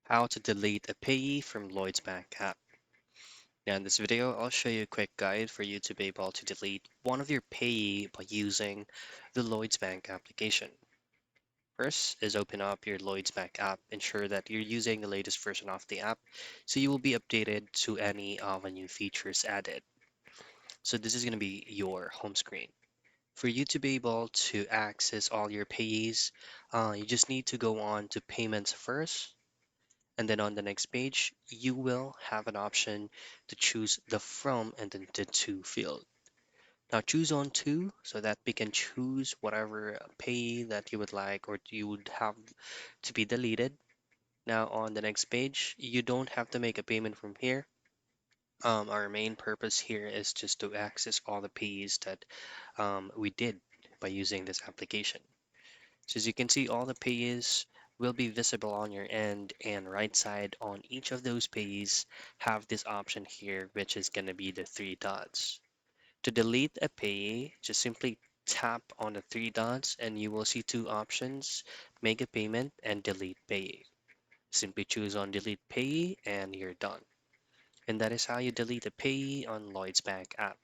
How to delete a payee from Lloyds Bank app. Now in this video, I'll show you a quick guide for you to be able to delete one of your payee by using the Lloyds Bank application. First is open up your Lloyds Bank app. Ensure that you're using the latest version of the app so you will be updated to any of the new features added. So this is going to be your home screen. For you to be able to access all your payees, you just need to go on to payments first. And then on the next page, you will have an option to choose the from and then the to field. Now choose on to so that we can choose whatever pay that you would like or you would have to be deleted. Now on the next page, you don't have to make a payment from here. Our main purpose here is just to access all the pays that we did by using this application. So as you can see, all the payees will be visible on your end and right side on each of those payees have this option here, which is going to be the three dots. To delete a payee, just simply tap on the three dots and you will see two options, make a payment and delete payee. Simply choose on delete payee and you're done. And that is how you delete a payee on Lloyds Bank app.